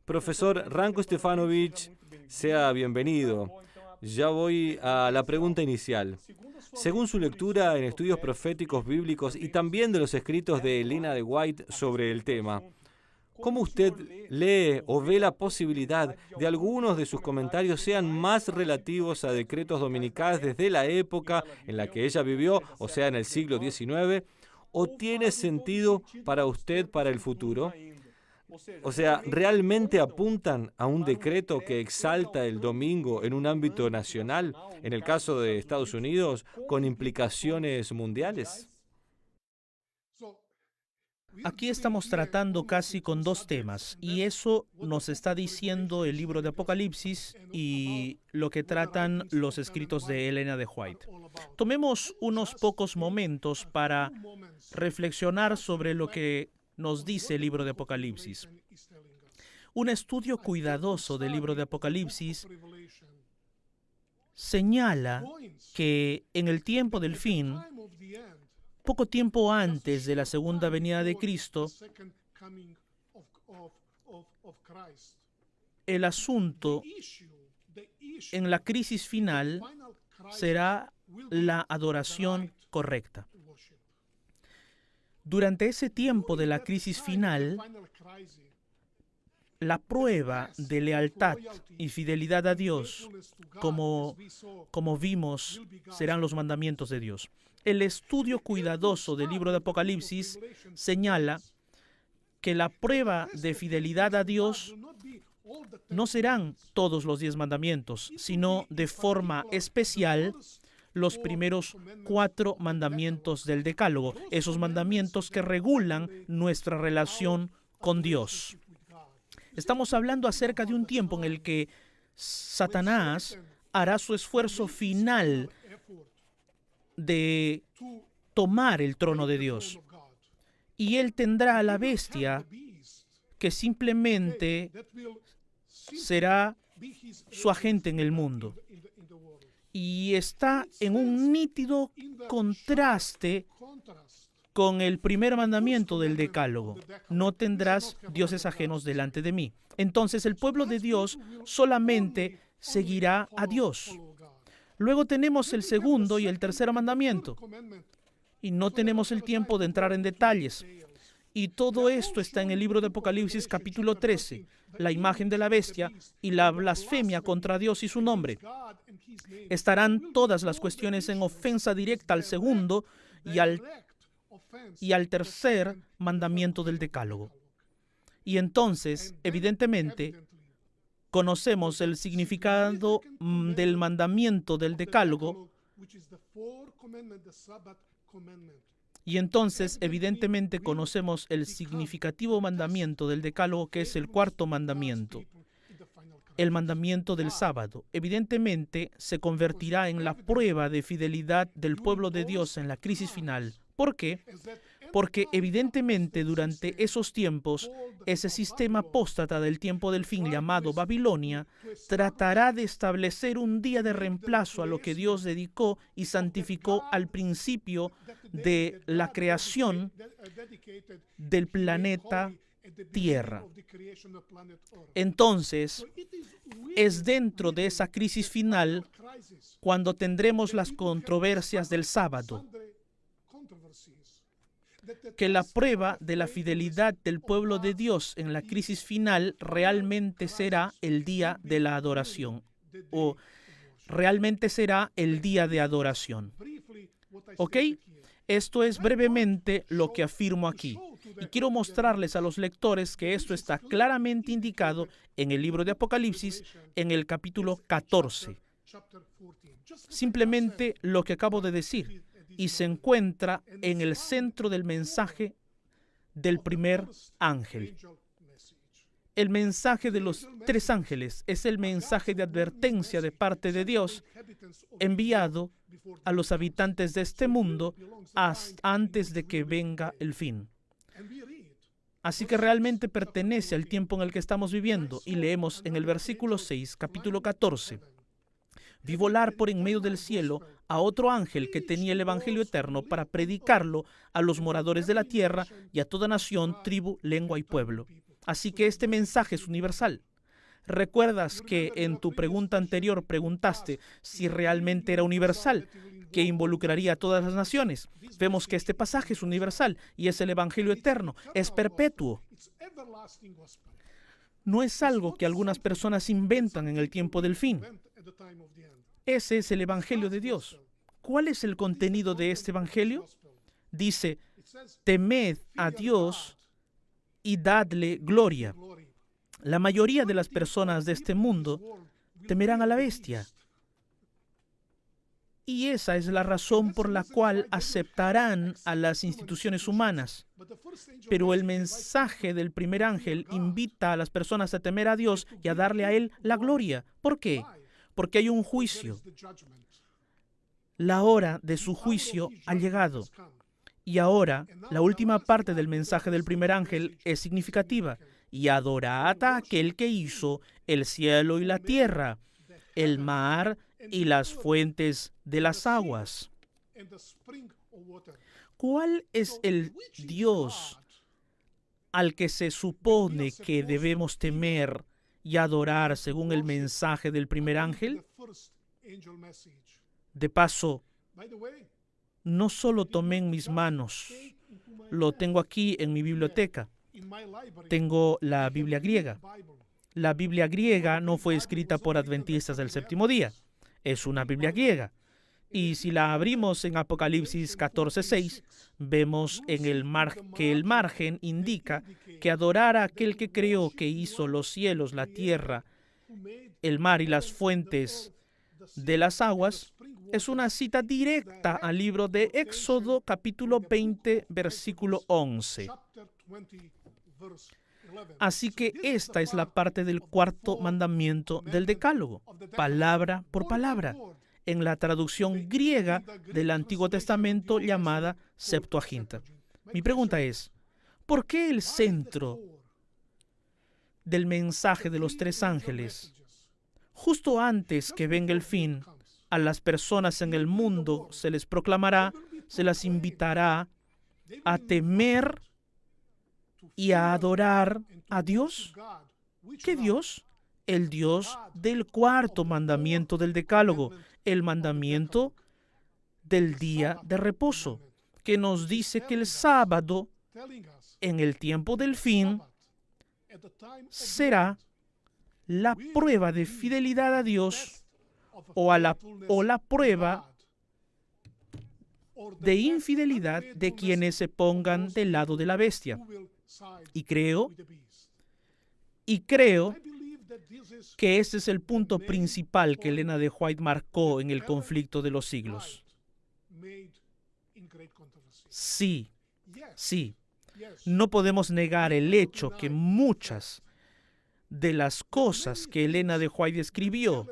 Profesor Ranko Stefanovic, sea bienvenido. Ya voy a la pregunta inicial. Según su lectura en estudios proféticos bíblicos y también de los escritos de Elena de White sobre el tema, ¿cómo usted lee o ve la posibilidad de algunos de sus comentarios sean más relativos a decretos dominicales desde la época en la que ella vivió, o sea, en el siglo XIX, o tiene sentido para usted para el futuro? O sea, ¿realmente apuntan a un decreto que exalta el domingo en un ámbito nacional, en el caso de Estados Unidos, con implicaciones mundiales? Aquí estamos tratando casi con dos temas, y eso nos está diciendo el libro de Apocalipsis y lo que tratan los escritos de Elena de White. Tomemos unos pocos momentos para reflexionar sobre lo que nos dice el libro de Apocalipsis. Un estudio cuidadoso del libro de Apocalipsis señala que en el tiempo del fin, poco tiempo antes de la segunda venida de Cristo, el asunto en la crisis final será la adoración correcta. Durante ese tiempo de la crisis final, la prueba de lealtad y fidelidad a Dios, como vimos, serán los mandamientos de Dios. El estudio cuidadoso del libro de Apocalipsis señala que la prueba de fidelidad a Dios no serán todos los 10 mandamientos, sino de forma especial los primeros 4 mandamientos del Decálogo, esos mandamientos que regulan nuestra relación con Dios. Estamos hablando acerca de un tiempo en el que Satanás hará su esfuerzo final de tomar el trono de Dios. Y él tendrá a la bestia que simplemente será su agente en el mundo. Y está en un nítido contraste con el primer mandamiento del Decálogo: no tendrás dioses ajenos delante de mí. Entonces el pueblo de Dios solamente seguirá a Dios. Luego tenemos el segundo y el tercer mandamiento, y no tenemos el tiempo de entrar en detalles. Y todo esto está en el libro de Apocalipsis capítulo 13, la imagen de la bestia y la blasfemia contra Dios y su nombre. Estarán todas las cuestiones en ofensa directa al segundo y al tercer mandamiento del Decálogo. Y entonces, evidentemente, conocemos el significado del mandamiento del Decálogo. Y entonces, evidentemente, conocemos el significativo mandamiento del Decálogo, que es el cuarto mandamiento, el mandamiento del sábado. Evidentemente, se convertirá en la prueba de fidelidad del pueblo de Dios en la crisis final. ¿Por qué? Porque evidentemente durante esos tiempos, ese sistema apóstata del tiempo del fin llamado Babilonia tratará de establecer un día de reemplazo a lo que Dios dedicó y santificó al principio de la creación del planeta Tierra. Entonces, es dentro de esa crisis final cuando tendremos las controversias del sábado, que la prueba de la fidelidad del pueblo de Dios en la crisis final realmente será el día de la adoración, o realmente será el día de adoración. ¿Ok? Esto es brevemente lo que afirmo aquí. Y quiero mostrarles a los lectores que esto está claramente indicado en el libro de Apocalipsis, en el capítulo 14. Simplemente lo que acabo de decir. Y se encuentra en el centro del mensaje del primer ángel. El mensaje de los 3 ángeles es el mensaje de advertencia de parte de Dios enviado a los habitantes de este mundo antes de que venga el fin. Así que realmente pertenece al tiempo en el que estamos viviendo. Y leemos en el versículo 6, capítulo 14. Vi volar por en medio del cielo a otro ángel que tenía el evangelio eterno para predicarlo a los moradores de la tierra y a toda nación, tribu, lengua y pueblo. Así que este mensaje es universal. ¿Recuerdas que en tu pregunta anterior preguntaste si realmente era universal, que involucraría a todas las naciones? Vemos que este pasaje es universal y es el Evangelio eterno, es perpetuo. No es algo que algunas personas inventan en el tiempo del fin. Ese es el Evangelio de Dios. ¿Cuál es el contenido de este Evangelio? Dice, temed a Dios y dadle gloria. La mayoría de las personas de este mundo temerán a la bestia. Y esa es la razón por la cual aceptarán a las instituciones humanas. Pero el mensaje del primer ángel invita a las personas a temer a Dios y a darle a Él la gloria. ¿Por qué? Porque hay un juicio. La hora de su juicio ha llegado. Y ahora, la última parte del mensaje del primer ángel es significativa. Y adorad a aquel que hizo el cielo y la tierra, el mar y las fuentes de las aguas. ¿Cuál es el Dios al que se supone que debemos temer y adorar según el mensaje del primer ángel? De paso, no solo tomé en mis manos, lo tengo aquí en mi biblioteca. Tengo la Biblia griega. La Biblia griega no fue escrita por adventistas del séptimo día. Es una Biblia griega. Y si la abrimos en Apocalipsis 14:6, vemos en que el margen indica que adorar a aquel que creó, que hizo los cielos, la tierra, el mar y las fuentes de las aguas, es una cita directa al libro de Éxodo, capítulo 20, versículo 11. Así que esta es la parte del cuarto mandamiento del Decálogo, palabra por palabra, en la traducción griega del Antiguo Testamento llamada Septuaginta. Mi pregunta es, ¿por qué el centro del mensaje de los tres ángeles, justo antes que venga el fin, a las personas en el mundo se les proclamará, se las invitará a temer y a adorar a Dios? ¿Qué Dios? El Dios del cuarto mandamiento del Decálogo, el mandamiento del día de reposo, que nos dice que el sábado, en el tiempo del fin, será la prueba de fidelidad a Dios o la prueba de infidelidad de quienes se pongan del lado de la bestia. Y creo que ese es el punto principal que Elena de White marcó en el conflicto de los siglos. Sí, no podemos negar el hecho que muchas de las cosas que Elena de White escribió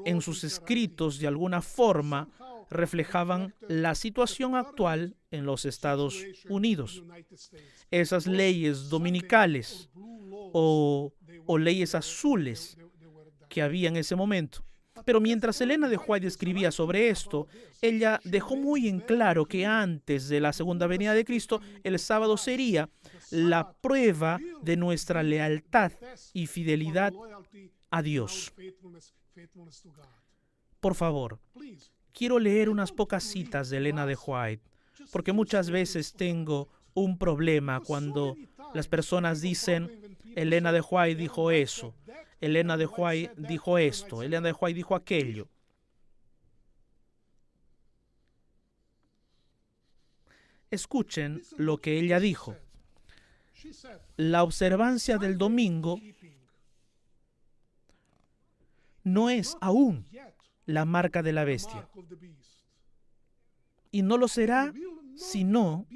en sus escritos de alguna forma reflejaban la situación actual en los Estados Unidos. Esas leyes dominicales o leyes azules que había en ese momento. Pero mientras Elena de White escribía sobre esto, ella dejó muy en claro que antes de la segunda venida de Cristo, el sábado sería la prueba de nuestra lealtad y fidelidad a Dios. Por favor, quiero leer unas pocas citas de Elena de White, porque muchas veces tengo un problema cuando las personas dicen, Elena de White dijo eso, Elena de White dijo esto, Elena de White dijo aquello. Escuchen lo que ella dijo. La observancia del domingo no es aún la marca de la bestia. Y no lo será sino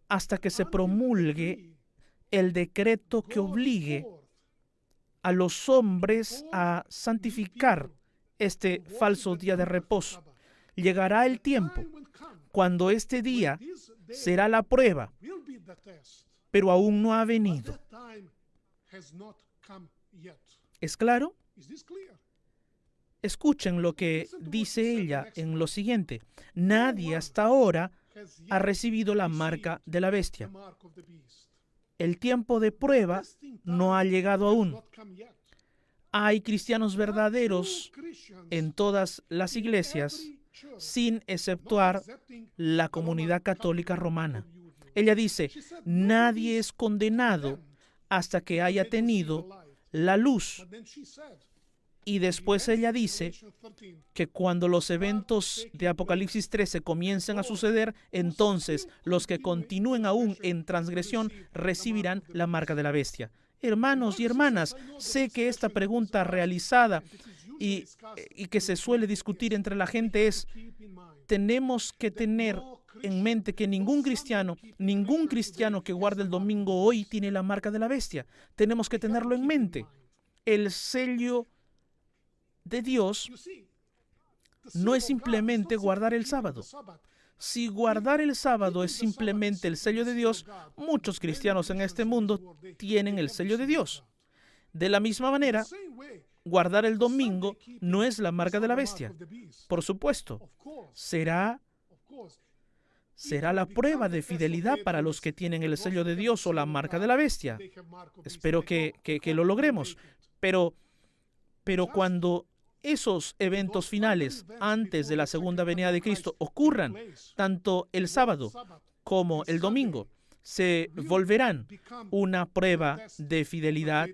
hasta que se promulgue el decreto que obligue a los hombres a santificar este falso día de reposo. Llegará el tiempo cuando este día será la prueba, pero aún no ha venido. ¿Es claro? Escuchen lo que dice ella en lo siguiente. Nadie hasta ahora ha recibido la marca de la bestia. El tiempo de prueba no ha llegado aún. Hay cristianos verdaderos en todas las iglesias, sin exceptuar la comunidad católica romana. Ella dice, nadie es condenado hasta que haya tenido la luz. Y después ella dice que cuando los eventos de Apocalipsis 13 comiencen a suceder, entonces los que continúen aún en transgresión recibirán la marca de la bestia. Hermanos y hermanas, sé que esta pregunta realizada y que se suele discutir entre la gente es, tenemos que tener en mente que ningún cristiano que guarde el domingo hoy tiene la marca de la bestia. Tenemos que tenerlo en mente. El sello de Dios no es simplemente guardar el sábado. Si guardar el sábado es simplemente el sello de Dios, muchos cristianos en este mundo tienen el sello de Dios. De la misma manera, guardar el domingo no es la marca de la bestia. Por supuesto, será la prueba de fidelidad para los que tienen el sello de Dios o la marca de la bestia. Espero que lo logremos. Pero cuando esos eventos finales antes de la segunda venida de Cristo ocurran, tanto el sábado como el domingo se volverán una prueba de fidelidad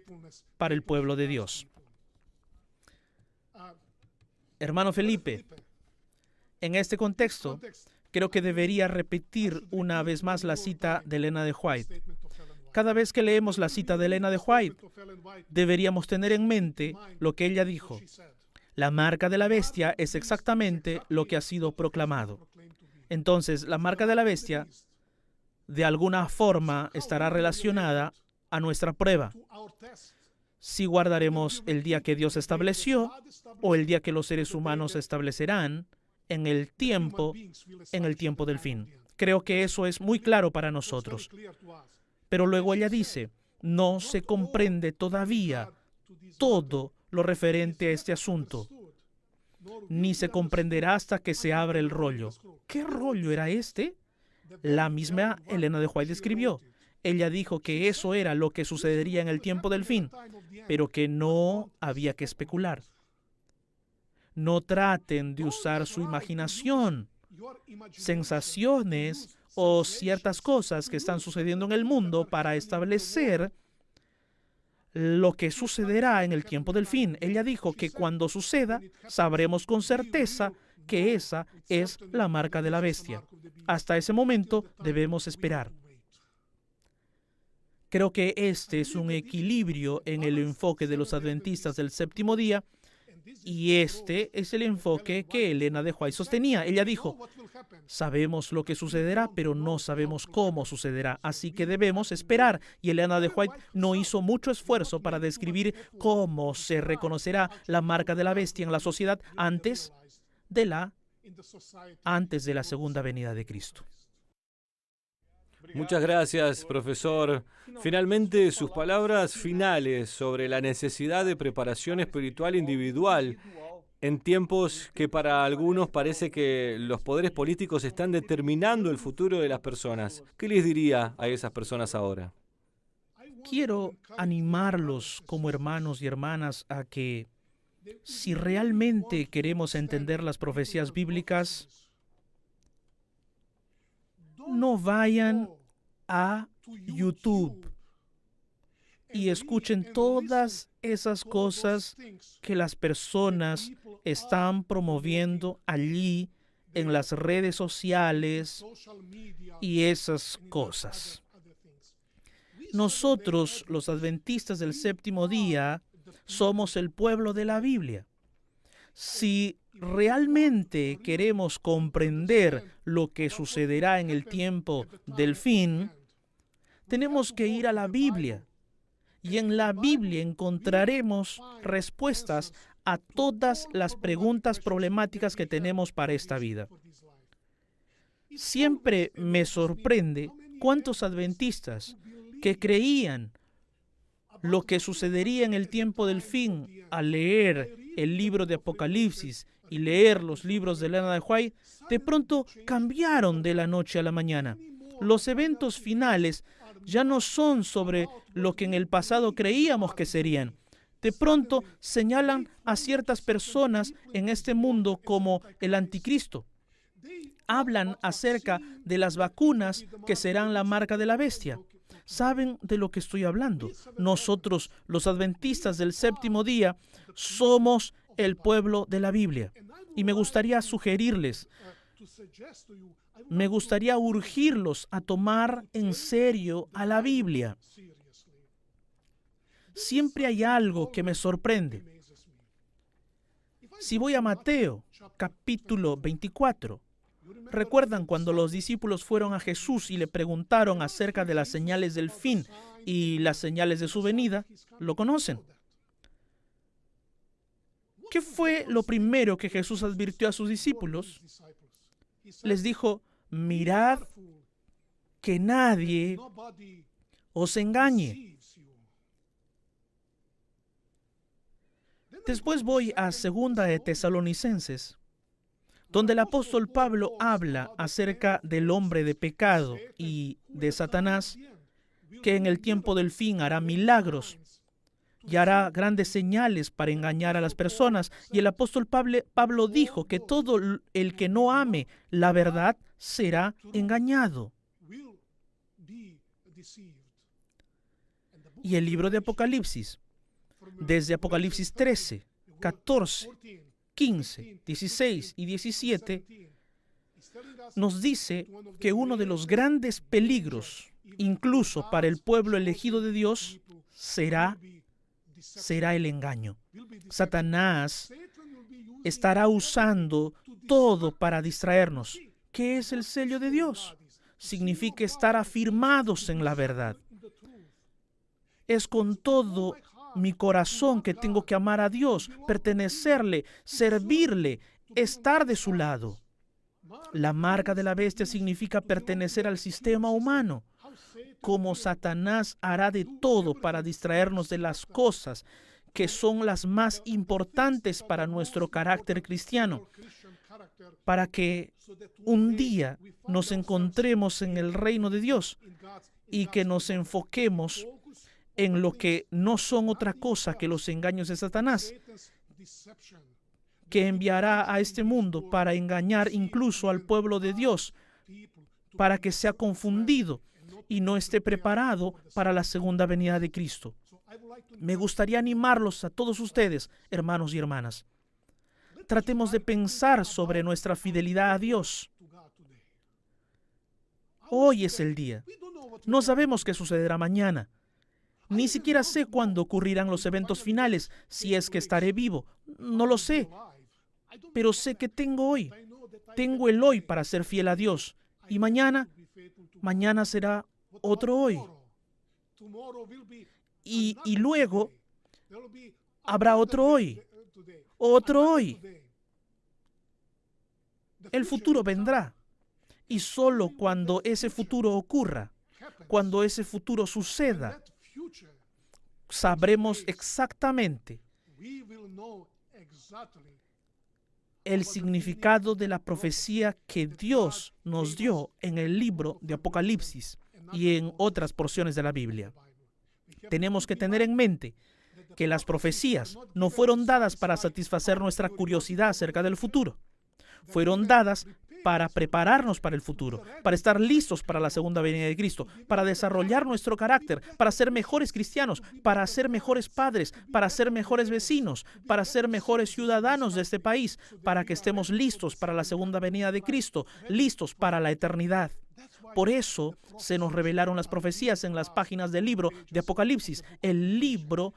para el pueblo de Dios. Hermano Felipe, en este contexto, creo que debería repetir una vez más la cita de Elena de White. Cada vez que leemos la cita de Elena de White, deberíamos tener en mente lo que ella dijo. La marca de la bestia es exactamente lo que ha sido proclamado. Entonces, la marca de la bestia, de alguna forma, estará relacionada a nuestra prueba. Si guardaremos el día que Dios estableció o el día que los seres humanos establecerán en el tiempo del fin. Creo que eso es muy claro para nosotros. Pero luego ella dice, no se comprende todavía todo lo referente a este asunto, ni se comprenderá hasta que se abra el rollo. ¿Qué rollo era este? La misma Elena de White escribió. Ella dijo que eso era lo que sucedería en el tiempo del fin, pero que no había que especular. No traten de usar su imaginación, sensaciones o ciertas cosas que están sucediendo en el mundo para establecer lo que sucederá en el tiempo del fin. Ella dijo que cuando suceda, sabremos con certeza que esa es la marca de la bestia. Hasta ese momento debemos esperar. Creo que este es un equilibrio en el enfoque de los adventistas del séptimo día, y este es el enfoque que Elena de White sostenía. Ella dijo, sabemos lo que sucederá, pero no sabemos cómo sucederá, así que debemos esperar. Y Elena de White no hizo mucho esfuerzo para describir cómo se reconocerá la marca de la bestia en la sociedad antes de la segunda venida de Cristo. Muchas gracias, profesor. Finalmente, sus palabras finales sobre la necesidad de preparación espiritual individual en tiempos que para algunos parece que los poderes políticos están determinando el futuro de las personas. ¿Qué les diría a esas personas ahora? Quiero animarlos como hermanos y hermanas a que, si realmente queremos entender las profecías bíblicas, no vayan a YouTube y escuchen todas esas cosas que las personas están promoviendo allí en las redes sociales y esas cosas. Nosotros, los adventistas del séptimo día, somos el pueblo de la Biblia. Si realmente queremos comprender lo que sucederá en el tiempo del fin, tenemos que ir a la Biblia. Y en la Biblia encontraremos respuestas a todas las preguntas problemáticas que tenemos para esta vida. Siempre me sorprende cuántos adventistas que creían lo que sucedería en el tiempo del fin al leer el libro de Apocalipsis y leer los libros de Elena de White, de pronto cambiaron de la noche a la mañana. Los eventos finales ya no son sobre lo que en el pasado creíamos que serían. De pronto señalan a ciertas personas en este mundo como el anticristo. Hablan acerca de las vacunas que serán la marca de la bestia. ¿Saben de lo que estoy hablando? Nosotros, los adventistas del séptimo día, somos el pueblo de la Biblia. Y me gustaría sugerirles, me gustaría urgirlos a tomar en serio a la Biblia. Siempre hay algo que me sorprende. Si voy a Mateo, capítulo 24, ¿recuerdan cuando los discípulos fueron a Jesús y le preguntaron acerca de las señales del fin y las señales de su venida? ¿Lo conocen? ¿Qué fue lo primero que Jesús advirtió a sus discípulos? Les dijo, mirad que nadie os engañe. Después voy a 2 de Tesalonicenses, donde el apóstol Pablo habla acerca del hombre de pecado y de Satanás, que en el tiempo del fin hará milagros y hará grandes señales para engañar a las personas. Y el apóstol Pablo dijo que todo el que no ame la verdad será engañado. Y el libro de Apocalipsis, desde Apocalipsis 13, 14, 15, 16 y 17, nos dice que uno de los grandes peligros, incluso para el pueblo elegido de Dios, será el engaño. Satanás estará usando todo para distraernos. ¿Qué es el sello de Dios? Significa estar afirmados en la verdad. Es con todo mi corazón que tengo que amar a Dios, pertenecerle, servirle, estar de su lado. La marca de la bestia significa pertenecer al sistema humano. Como Satanás hará de todo para distraernos de las cosas que son las más importantes para nuestro carácter cristiano, para que un día nos encontremos en el reino de Dios y que nos enfoquemos en lo que no son otra cosa que los engaños de Satanás, que enviará a este mundo para engañar incluso al pueblo de Dios, para que sea confundido y no esté preparado para la segunda venida de Cristo. Me gustaría animarlos a todos ustedes, hermanos y hermanas. Tratemos de pensar sobre nuestra fidelidad a Dios. Hoy es el día. No sabemos qué sucederá mañana. Ni siquiera sé cuándo ocurrirán los eventos finales, si es que estaré vivo. No lo sé. Pero sé que tengo hoy. Tengo el hoy para ser fiel a Dios. Y mañana será otro hoy. Y luego habrá otro hoy. Otro hoy. El futuro vendrá. Y solo cuando ese futuro ocurra, cuando ese futuro suceda, sabremos exactamente el significado de la profecía que Dios nos dio en el libro de Apocalipsis y en otras porciones de la Biblia. Tenemos que tener en mente que las profecías no fueron dadas para satisfacer nuestra curiosidad acerca del futuro. Fueron dadas para prepararnos para el futuro, para estar listos para la segunda venida de Cristo, para desarrollar nuestro carácter, para ser mejores cristianos, para ser mejores padres, para ser mejores vecinos, para ser mejores ciudadanos de este país, para que estemos listos para la segunda venida de Cristo, listos para la eternidad. Por eso se nos revelaron las profecías en las páginas del libro de Apocalipsis, el libro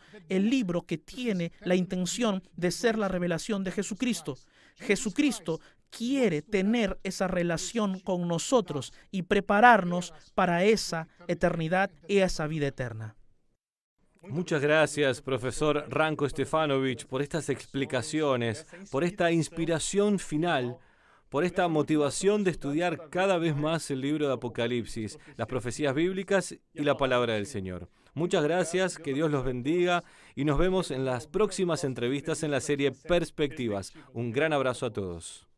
que tiene la intención de ser la revelación de Jesucristo. Jesucristo quiere tener esa relación con nosotros y prepararnos para esa eternidad y esa vida eterna. Muchas gracias, profesor Ranko Stefanovic, por estas explicaciones, por esta inspiración final, por esta motivación de estudiar cada vez más el libro de Apocalipsis, las profecías bíblicas y la palabra del Señor. Muchas gracias, que Dios los bendiga y nos vemos en las próximas entrevistas en la serie Perspectivas. Un gran abrazo a todos.